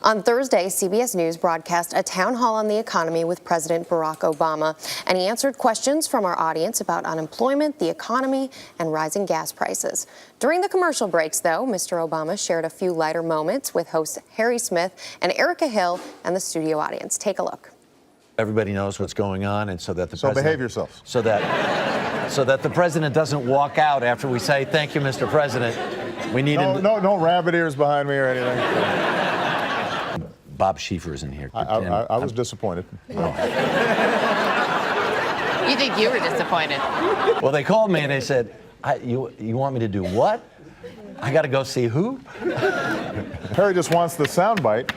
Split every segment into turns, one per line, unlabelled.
On Thursday, CBS News broadcast a town hall on the economy with President Barack Obama, and he answered questions from our audience about unemployment, the economy, and rising gas prices. During the commercial breaks, though, Mr. Obama shared a few lighter moments with hosts Harry Smith and Erica Hill and the studio audience. Take a look.
Everybody knows what's going on, and so that the
So
president,
behave yourselves.
so that the president doesn't walk out after we say thank you, Mr. President. We need
No rabbit ears behind me or anything.
Bob Schieffer isn't here.
I was disappointed.
You think you were disappointed?
Well, they called me and they said, "You want me to do what? I got to go see who?"
Harry just wants the soundbite.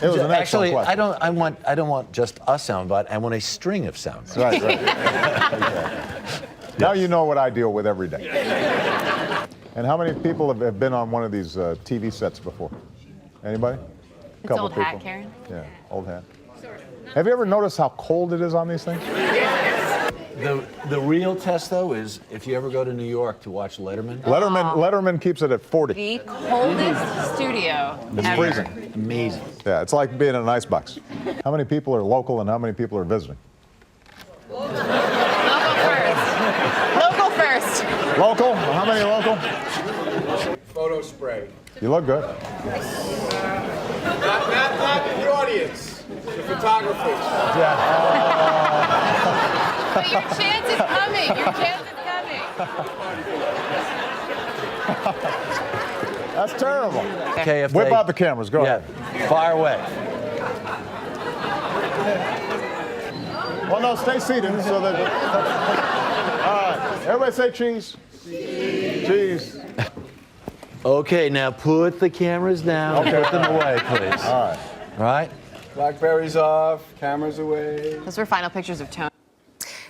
It was an
Actually,
excellent question.
I don't want just a soundbite. I want a string of soundbites.
Right. Now you know what I deal with every day. And how many people have been on one of these TV sets before? Anybody?
It's old hat, Karen.
Yeah, old hat. Have you ever noticed how cold it is on these things?
The real test, though, is if you ever go to New York to watch Letterman.
Letterman keeps it at 40.
The coldest studio
It's
ever.
freezing.
Amazing.
Yeah, it's like being in an icebox. How many people are local and how many people are visiting?
Local first. Local first.
Local? How many local?
Photo spray.
You look good.
Not the audience, the photographers.
Yeah.
But your chance is coming. Your chance is coming.
That's terrible.
Okay,
Whip out the cameras. Go ahead.
Fire away.
Well, no, stay seated so that. All right. Everybody say cheese. Cheese.
Okay, now put the cameras down.
Okay.
Put them away, please.
All right.
All right.
Blackberries off, cameras away.
Those were final pictures of Tony.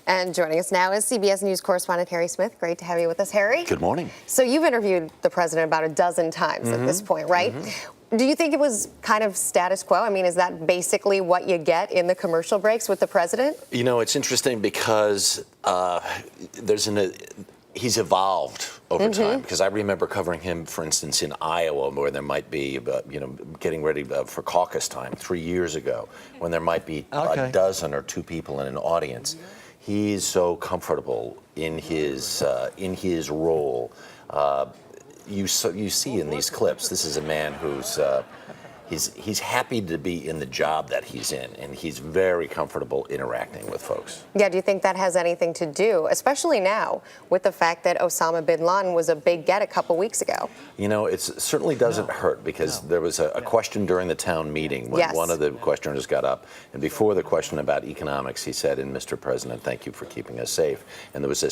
And joining us now is CBS News correspondent Harry Smith. Great to have you with us, Harry.
Good morning.
So you've interviewed the president about a dozen times at this point, right? Do you think it was kind of status quo? I mean, is that basically what you get in the commercial breaks with the president?
You know, it's interesting because he's evolved over time. Because I remember covering him, for instance, in Iowa, where there might be, getting ready for caucus time 3 years ago, when there might be a dozen or two people in an audience. He's so comfortable in his role. You see in these clips, this is a man who's he's happy to be in the job that he's in, and he's very comfortable interacting with folks.
Yeah, do you think that has anything to do, especially now, with the fact that Osama bin Laden was a big get a couple weeks ago?
You know, it certainly doesn't hurt, because there was a question during the town meeting when one of the questioners got up, and before the question about economics, he said, "And Mr. President, thank you for keeping us safe." And there was a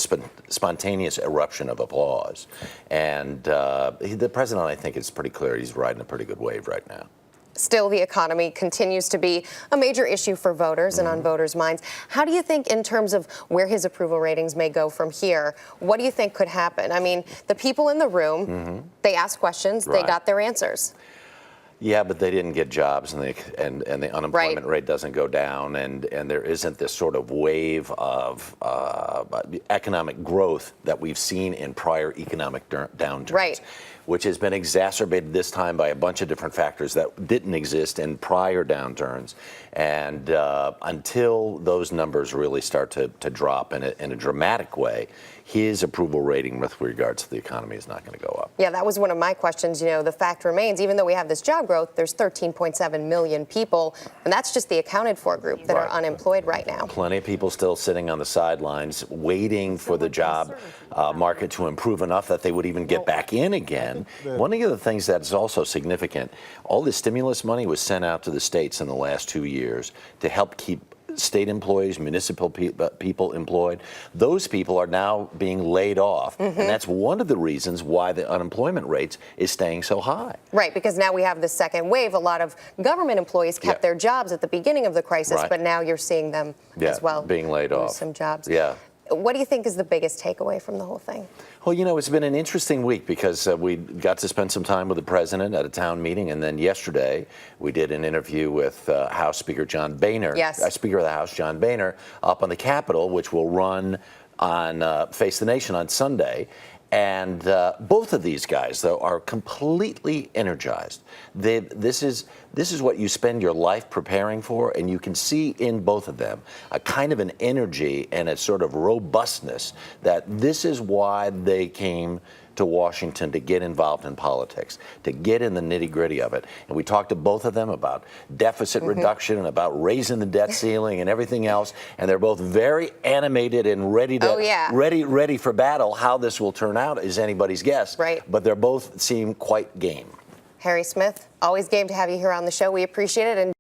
spontaneous eruption of applause. And the president, I think it's pretty clear he's riding a pretty good wave right now.
Still, the economy continues to be a major issue for voters and on voters' minds. How do you think, in terms of where his approval ratings may go from here, what do you think could happen? I mean, the people in the room, they asked questions, they got their answers.
Yeah, but they didn't get jobs, and the unemployment rate doesn't go down, and there isn't this sort of wave of economic growth that we've seen in prior economic downturns, which has been exacerbated this time by a bunch of different factors that didn't exist in prior downturns. And until those numbers really start to drop in a dramatic way, his approval rating with regards to the economy is not going to go up.
Yeah, that was one of my questions. You know, the fact remains, even though we have this job growth, there's 13.7 million people, and that's just the accounted for group that are unemployed right now.
Plenty of people still sitting on the sidelines waiting for the job market to improve enough that they would even get back in again. One of the things that's also significant, all the stimulus money was sent out to the states in the last 2 years to help keep state employees, municipal people employed. Those people are now being laid off, and that's one of the reasons why the unemployment rates is staying so high.
Right, because now we have the second wave. A lot of government employees kept their jobs at the beginning of the crisis, but now you're seeing them as well
being laid off.
Some jobs.
Yeah.
What do you think is the biggest takeaway from the whole thing?
Well, you know, it's been an interesting week because we got to spend some time with the president at a town meeting, and then yesterday we did an interview with House Speaker John Boehner, Speaker of the House John Boehner, up on the Capitol, which will run on Face the Nation on Sunday. And both of these guys, though, are completely energized. This is what you spend your life preparing for, and you can see in both of them a kind of an energy and a sort of robustness that this is why they came to Washington to get involved in politics, to get in the nitty-gritty of it. And we talked to both of them about deficit reduction and about raising the debt ceiling and everything else. And they're both very animated and ready to ready for battle. How this will turn out is anybody's guess.
Right.
But they're both seem quite game.
Harry Smith, always game to have you here on the show. We appreciate it. And